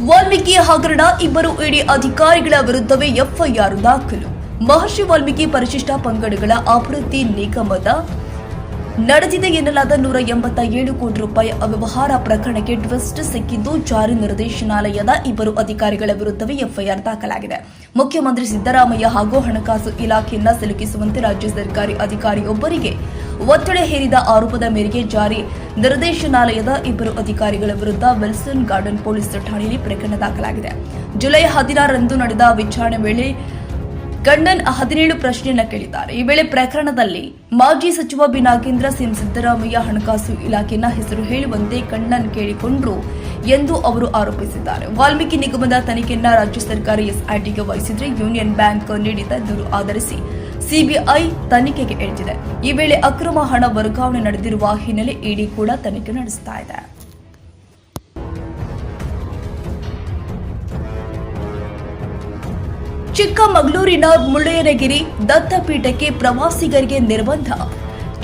ವಾಲ್ಮೀಕಿ ಹಗರಣ, ಇಬ್ಬರು ಇಡಿ ಅಧಿಕಾರಿಗಳ ವಿರುದ್ಧವೇ ಎಫ್ಐಆರ್ ದಾಖಲು. ಮಹರ್ಷಿ ವಾಲ್ಮೀಕಿ ಪರಿಶಿಷ್ಟ ಪಂಗಡಗಳ ಅಭಿವೃದ್ಧಿ ನಿಗಮದ ನಡೆದಿದೆ ಎನ್ನಲಾದ 187 ಕೋಟಿ ರೂಪಾಯಿ ಅವ್ಯವಹಾರ ಪ್ರಕರಣಕ್ಕೆ ಟ್ವಿಸ್ಟ್ ಸಿಕ್ಕಿದ್ದು, ಜಾರಿ ನಿರ್ದೇಶನಾಲಯದ ಇಬ್ಬರು ಅಧಿಕಾರಿಗಳ ವಿರುದ್ಧವೇ ಎಫ್ಐಆರ್ ದಾಖಲಾಗಿದೆ. ಮುಖ್ಯಮಂತ್ರಿ ಸಿದ್ದರಾಮಯ್ಯ ಹಾಗೂ ಹಣಕಾಸು ಇಲಾಖೆಯನ್ನ ಸಿಲುಕಿಸುವಂತೆ ರಾಜ್ಯ ಸರ್ಕಾರಿ ಅಧಿಕಾರಿಯೊಬ್ಬರಿಗೆ ಒತ್ತಡ ಹೇರಿದ ಆರೋಪದ ಮೇರೆಗೆ ಜಾರಿ ನಿರ್ದೇಶನಾಲಯದ ಇಬ್ಬರು ಅಧಿಕಾರಿಗಳ ವಿರುದ್ಧ ವಿಲ್ಸನ್ ಗಾರ್ಡನ್ ಪೊಲೀಸ್ ಠಾಣೆಯಲ್ಲಿ ಪ್ರಕರಣ ದಾಖಲಾಗಿದೆ. ಜುಲೈ 16ರಂದು ನಡೆದ ವಿಚಾರಣೆ ವೇಳೆ ಕಣ್ಣನ್ 17 ಪ್ರಶ್ನೆಯನ್ನ ಕೇಳಿದ್ದಾರೆ. ಈ ವೇಳೆ ಪ್ರಕರಣದಲ್ಲಿ ಮಾಜಿ ಸಚಿವ ಬಿ ನಾಗೇಂದ್ರ, ಸಿಎಂ ಸಿದ್ದರಾಮಯ್ಯ ಹಣಕಾಸು ಇಲಾಖೆಯ ಹೆಸರು ಹೇಳುವಂತೆ ಕಣ್ಣನ್ ಕೇಳಿಕೊಂಡ್ರು ಎಂದು ಅವರು ಆರೋಪಿಸಿದ್ದಾರೆ. ವಾಲ್ಮೀಕಿ ನಿಗಮದ ತನಿಖೆಯನ್ನ ರಾಜ್ಯ ಸರ್ಕಾರ ಎಸ್ಐಟಿಗೆ ವಹಿಸಿದ್ರೆ ಯೂನಿಯನ್ ಬ್ಯಾಂಕ್ ನೀಡಿದ ದೂರು ಆಧರಿಸಿ ಸಿಬಿಐ ತನಿಖೆಗೆ ಇಳಿದಿದೆ. ಈ ವೇಳೆ ಅಕ್ರಮ ಹಣ ವರ್ಗಾವಣೆ ನಡೆದಿರುವ ಹಿನ್ನೆಲೆ ಇಡಿ ಕೂಡ ತನಿಖೆ ನಡೆಸ್ತಾ ಇದೆ. ಚಿಕ್ಕಮಗಳೂರಿನ ಮುಳ್ಳಯ್ಯನಗಿರಿ ದತ್ತಪೀಠಕ್ಕೆ ಪ್ರವಾಸಿಗರಿಗೆ ನಿರ್ಬಂಧ.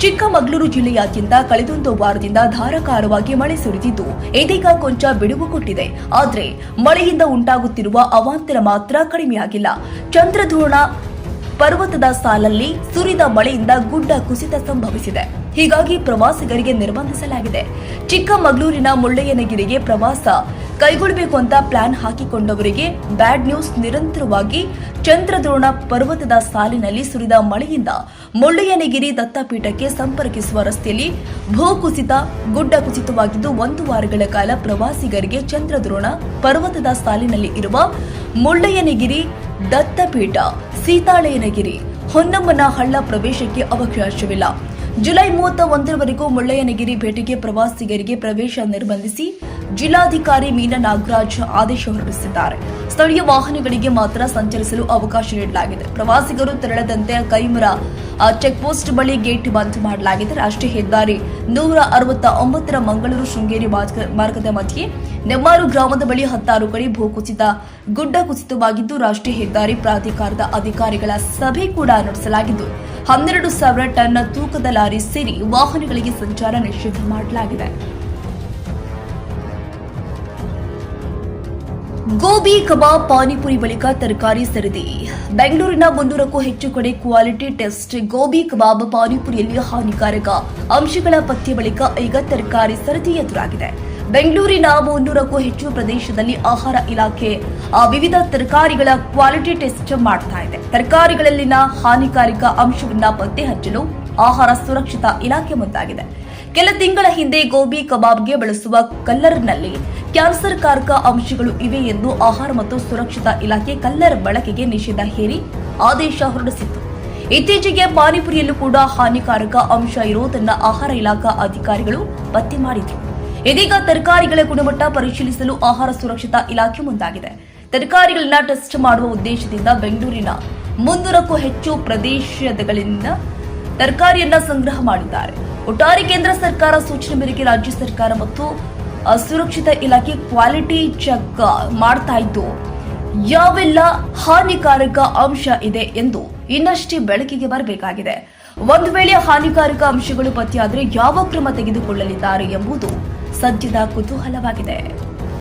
ಚಿಕ್ಕಮಗಳೂರು ಜಿಲ್ಲೆಯಾದ್ಯಂತ ಕಳೆದೊಂದು ವಾರದಿಂದ ಧಾರಾಕಾರವಾಗಿ ಮಳೆ ಸುರಿದಿದ್ದು, ಇದೀಗ ಕೊಂಚ ಬಿಡುವು ಕೊಟ್ಟಿದೆ. ಆದರೆ ಮಳೆಯಿಂದ ಉಂಟಾಗುತ್ತಿರುವ ಅವಾಂತರ ಮಾತ್ರ ಕಡಿಮೆಯಾಗಿಲ್ಲ. ಚಂದ್ರದ್ರೋಣ ಪರ್ವತದ ಸಾಲಲ್ಲಿ ಸುರಿದ ಮಳೆಯಿಂದ ಗುಡ್ಡ ಕುಸಿತ ಸಂಭವಿಸಿದೆ. ಹೀಗಾಗಿ ಪ್ರವಾಸಿಗರಿಗೆ ನಿರ್ಬಂಧಿಸಲಾಗಿದೆ. ಚಿಕ್ಕಮಗಳೂರಿನ ಮುಳ್ಳಯ್ಯನಗಿರಿಗೆ ಪ್ರವಾಸ ಕೈಗೊಳ್ಳಬೇಕು ಅಂತ ಪ್ಲಾನ್ ಹಾಕಿಕೊಂಡವರಿಗೆ ಬ್ಯಾಡ್ ನ್ಯೂಸ್. ನಿರಂತರವಾಗಿ ಚಂದ್ರದ್ರೋಣ ಪರ್ವತದ ಸಾಲಿನಲ್ಲಿ ಸುರಿದ ಮಳೆಯಿಂದ ಮುಳ್ಳಯ್ಯನಗಿರಿ ದತ್ತಪೀಠಕ್ಕೆ ಸಂಪರ್ಕಿಸುವ ರಸ್ತೆಯಲ್ಲಿ ಭೂಕುಸಿತ, ಗುಡ್ಡ ಕುಸಿತವಾಗಿದ್ದು, 1 ವಾರಗಳ ಕಾಲ ಪ್ರವಾಸಿಗರಿಗೆ ಚಂದ್ರದ್ರೋಣ ಪರ್ವತದ ಸಾಲಿನಲ್ಲಿ ಇರುವ ಮುಳ್ಳಯ್ಯನಗಿರಿ ದತ್ತಪೀಠ, ಸೀತಾಳಯ್ಯನಗಿರಿ, ಹೊನ್ನಮ್ಮನ ಹಳ್ಳ ಪ್ರವೇಶಕ್ಕೆ ಅವಕಾಶವಿಲ್ಲ. ಜುಲೈ 31ರವರೆಗೂ ಮುಳ್ಳಯ್ಯನಗಿರಿ ಭೇಟಿಗೆ ಪ್ರವಾಸಿಗರಿಗೆ ಪ್ರವೇಶ ನಿರ್ಬಂಧಿಸಿ ಜಿಲ್ಲಾಧಿಕಾರಿ ಮೀನಾ ನಾಗರಾಜ್ ಆದೇಶ ಹೊರಡಿಸಿದ್ದಾರೆ. ಸ್ಥಳೀಯ ವಾಹನಗಳಿಗೆ ಮಾತ್ರ ಸಂಚರಿಸಲು ಅವಕಾಶ ನೀಡಲಾಗಿದೆ. ಪ್ರವಾಸಿಗರು ತೆರಳದಂತೆ ಕೈಮರ ಚೆಕ್ಪೋಸ್ಟ್ ಬಳಿ ಗೇಟ್ ಬಂದ್ ಮಾಡಲಾಗಿದೆ. ರಾಷ್ಟ್ರೀಯ ಹೆದ್ದಾರಿ 169ರ ಮಂಗಳೂರು ಶೃಂಗೇರಿ ಮಾರ್ಗದ ಮಧ್ಯೆ ನೆಮ್ಮಾರು ಗ್ರಾಮದ ಬಳಿ 16 ಕಡೆ ಭೂಕುಸಿತ, ಗುಡ್ಡ ಕುಸಿತವಾಗಿದ್ದು, ರಾಷ್ಟ್ರೀಯ ಹೆದ್ದಾರಿ ಪ್ರಾಧಿಕಾರದ ಅಧಿಕಾರಿಗಳ ಸಭೆ ಕೂಡ ನಡೆಸಲಾಗಿದ್ದು, 12,000 ಟನ್ ತೂಕದ ಲಾರಿ ಸೇರಿ ವಾಹನಗಳಿಗೆ ಸಂಚಾರ ನಿಷೇಧ ಮಾಡಲಾಗಿದೆ. ಗೋಬಿ ಕಬಾಬ್, ಪಾನಿಪುರಿ ಬಳಿಕ ತರಕಾರಿ ಸರದಿ. ಬೆಂಗಳೂರಿನ 300ಕ್ಕೂ ಹೆಚ್ಚು ಕಡೆ ಕ್ವಾಲಿಟಿ ಟೆಸ್ಟ್ ಗೋಬಿ ಕಬಾಬ್, ಪಾನಿಪುರಿಯಲ್ಲಿ ಹಾನಿಕಾರಕ ಅಂಶಗಳ ಪತ್ತೆ ಬಳಿಕ ಈಗ ತರಕಾರಿ ಸರದಿ ಎದುರಾಗಿದೆ. ಬೆಂಗಳೂರಿನ 300ಕ್ಕೂ ಹೆಚ್ಚು ಪ್ರದೇಶದಲ್ಲಿ ಆಹಾರ ಇಲಾಖೆ ವಿವಿಧ ತರಕಾರಿಗಳ ಕ್ವಾಲಿಟಿ ಟೆಸ್ಟ್ ಮಾಡ್ತಾ ಇದೆ. ತರಕಾರಿಗಳಲ್ಲಿನ ಹಾನಿಕಾರಕ ಅಂಶವನ್ನ ಪತ್ತೆ ಹಚ್ಚಲು ಆಹಾರ ಸುರಕ್ಷತಾ ಇಲಾಖೆ ಮುಂದಾಗಿದೆ. ಕೆಲ ತಿಂಗಳ ಹಿಂದೆ ಗೋಬಿ ಕಬಾಬ್ಗೆ ಬಳಸುವ ಕಲ್ಲರ್ನಲ್ಲಿ ಕ್ಯಾನ್ಸರ್ಕಾರಕ ಅಂಶಗಳು ಇವೆ ಎಂದು ಆಹಾರ ಮತ್ತು ಸುರಕ್ಷತಾ ಇಲಾಖೆ ಕಲ್ಲರ್ ಬಳಕೆಗೆ ನಿಷೇಧ ಹೇರಿ ಆದೇಶ ಹೊರಡಿಸಿತ್ತು. ಇತ್ತೀಚೆಗೆ ಪಾನಿಪುರಿಯಲ್ಲೂ ಕೂಡ ಹಾನಿಕಾರಕ ಅಂಶ ಇರುವುದನ್ನು ಆಹಾರ ಇಲಾಖಾ ಅಧಿಕಾರಿಗಳು ಪತ್ತೆ ಮಾಡಿದ್ರು. ಇದೀಗ ತರಕಾರಿಗಳ ಗುಣಮಟ್ಟ ಪರಿಶೀಲಿಸಲು ಆಹಾರ ಸುರಕ್ಷತಾ ಇಲಾಖೆ ಮುಂದಾಗಿದೆ. ತರಕಾರಿಗಳನ್ನ ಟೆಸ್ಟ್ ಮಾಡುವ ಉದ್ದೇಶದಿಂದ ಬೆಂಗಳೂರಿನ 300ಕ್ಕೂ ಹೆಚ್ಚು ಪ್ರದೇಶಗಳಿಂದ ತರಕಾರಿಯನ್ನ ಸಂಗ್ರಹ ಮಾಡಿದ್ದಾರೆ. ಒಟ್ಟಾರೆ ಕೇಂದ್ರ ಸರ್ಕಾರ ಸೂಚನೆ ಮೇರೆಗೆ ರಾಜ್ಯ ಸರ್ಕಾರ ಮತ್ತು ಸುರಕ್ಷತಾ ಇಲಾಖೆ ಕ್ವಾಲಿಟಿ ಚೆಕ್ ಮಾಡ್ತಾ ಇದ್ದು, ಯಾವೆಲ್ಲ ಹಾನಿಕಾರಕ ಅಂಶ ಇದೆ ಎಂದು ಇನ್ನಷ್ಟೇ ಬೆಳಕಿಗೆ ಬರಬೇಕಾಗಿದೆ. ಒಂದು ವೇಳೆ ಹಾನಿಕಾರಕ ಅಂಶಗಳು ಪತ್ತೆಯಾದರೆ ಯಾವ ಕ್ರಮ ತೆಗೆದುಕೊಳ್ಳಲಿದ್ದಾರೆ ಎಂಬುದು ಸದ್ಯದ ಕುತೂಹಲವಾಗಿದೆ.